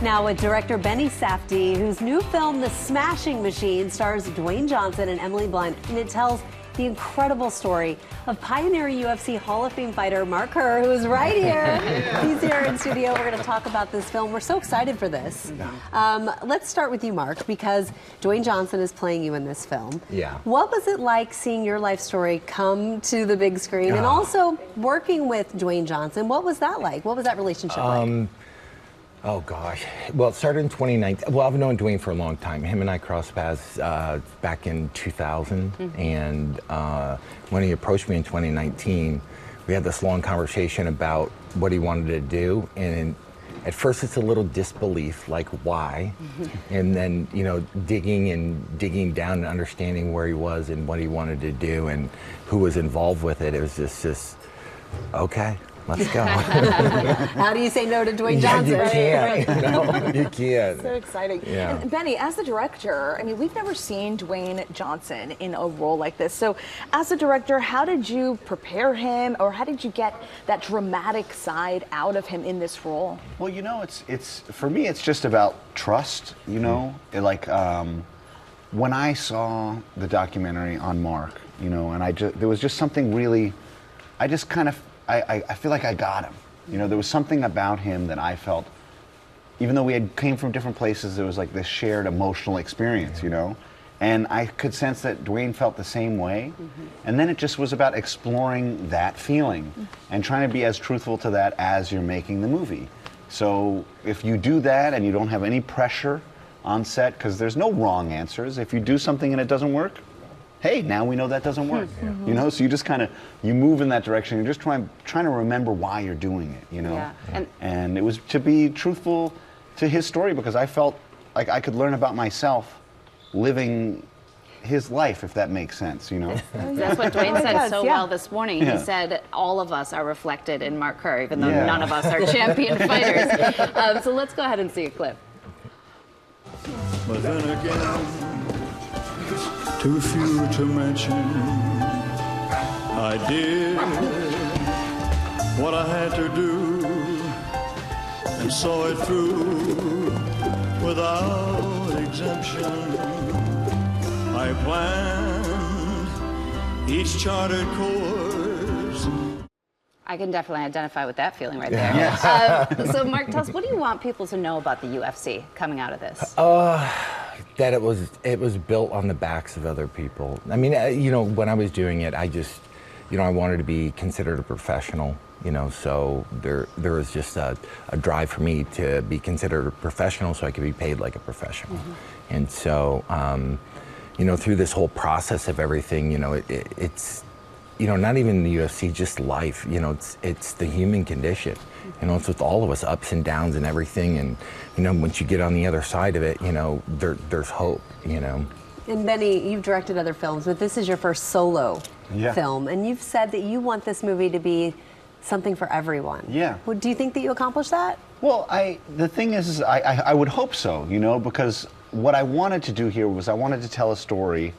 Now with director Benny Safdie, whose new film, The Smashing Machine, stars Dwayne Johnson and Emily Blunt, and it tells the incredible story of pioneering UFC Hall of Fame fighter Mark Kerr, who is right here. He's here in studio. We're going to talk about this film. We're so excited for this. Let's start with you, Mark, because Dwayne Johnson is playing you in this film. Yeah. What was it like seeing your life story come to the big screen, and also working with Dwayne Johnson? What was that like? What was that relationship like? Oh gosh. Well, it started in 2019. Well, I've known Dwayne for a long time. Him and I crossed paths back in 2000, and when he approached me in 2019, we had this long conversation about what he wanted to do, and at first it's a little disbelief, like why, and then digging down and understanding where he was and what he wanted to do and who was involved with it. It was just okay. Let's go. How do you say no to Dwayne Johnson? You can't. No, you can't. So exciting. Yeah. And Benny, as the director, I mean, we've never seen Dwayne Johnson in a role like this. So as a director, how did you prepare him, or how did you get that dramatic side out of him in this role? Well, you know, it's for me, it's just about trust, you know? When I saw the documentary on Mark, you know, and there was just something really, I feel like I got him. You know, there was something about him that I felt, even though we came from different places, there was like this shared emotional experience, you know? And I could sense that Dwayne felt the same way. And then it just was about exploring that feeling and trying to be as truthful to that as you're making the movie. So if you do that and you don't have any pressure on set, because there's no wrong answers. If you do something and it doesn't work, hey, now we know that doesn't work. You know, so you just you move in that direction. You're just trying to remember why you're doing it, you know? Yeah. And it was to be truthful to his story, because I felt like I could learn about myself living his life, if that makes sense, you know? That's what Dwayne said so well this morning. He said all of us are reflected in Mark Kerr, even though none of us are champion fighters. So let's go ahead and see a clip. But then again, too few to mention, I did what I had to do and saw it through without exemption. I planned each charted course. I can definitely identify with that feeling right there. Yes. So Mark, tell us, what do you want people to know about the UFC coming out of this? That it was built on the backs of other people. I mean, you know, when I was doing it, I just, you know, I wanted to be considered a professional, you know, so there was just a drive for me to be considered a professional so I could be paid like a professional. And so, you know, through this whole process of everything, you know, it's, you know, not even the UFC, just life, you know, it's the human condition. You know, it's with all of us, ups and downs and everything. And, you know, once you get on the other side of it, you know, there's hope, you know. And Benny, you've directed other films, but this is your first solo film. And you've said that you want this movie to be something for everyone. Yeah. Well, do you think that you accomplished that? Well, the thing is I would hope so, you know, because what I wanted to do here was I wanted to tell a story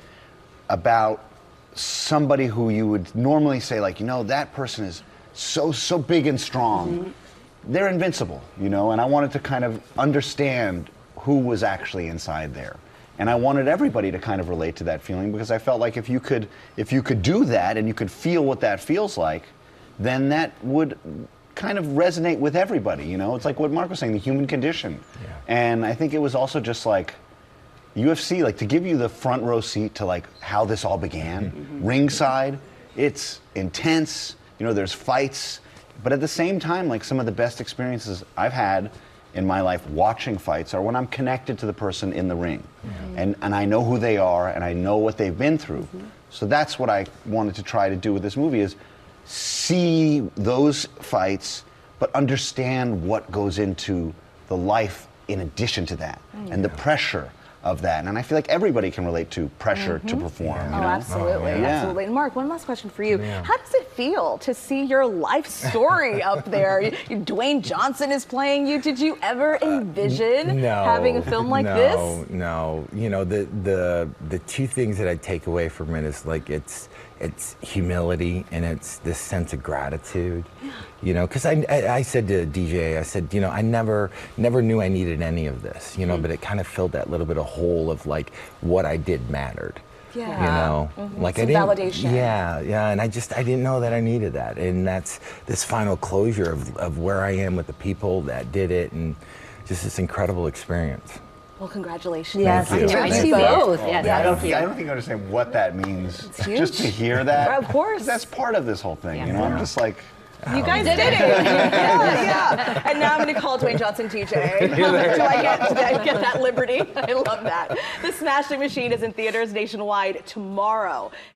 about somebody who you would normally say, like, you know, that person is so big and strong. They're invincible, you know, and I wanted to kind of understand who was actually inside there. And I wanted everybody to kind of relate to that feeling, because I felt like if you could do that and you could feel what that feels like, then that would kind of resonate with everybody, you know? It's like what Mark was saying, the human condition. And I think it was also just like UFC, like to give you the front row seat to like how this all began. Ringside, it's intense, you know, there's fights, but at the same time, like some of the best experiences I've had in my life watching fights are when I'm connected to the person in the ring. And I know who they are and I know what they've been through. So that's what I wanted to try to do with this movie, is see those fights, but understand what goes into the life in addition to that, and the pressure of that. And I feel like everybody can relate to pressure to perform. You know? Absolutely, absolutely. And Mark, one last question for you. How does it feel to see your life story up there? Dwayne Johnson is playing you. Did you ever envision having a film like this? No. You know, the two things that I take away from it is like it's it's humility, and it's this sense of gratitude. You know, because I said to DJ, I said, you know, I never knew I needed any of this, you know, but it kind of filled that little bit of hole of like what I did mattered. Yeah. You know, like Some I didn't. validation. Yeah, and I didn't know that I needed that, and that's this final closure of where I am with the people that did it, and just this incredible experience. Well, congratulations. Yes, Thank you. congrats to you Thank you. both. Yes, I don't thank think you understand what that means. huge. Just to hear that. Of course. That's part of this whole thing. Yeah. You know, I'm just like. You guys did it. yeah. And now I'm going to call Dwayne Johnson DJ. Do I get that liberty? I love that. The Smashing Machine is in theaters nationwide tomorrow.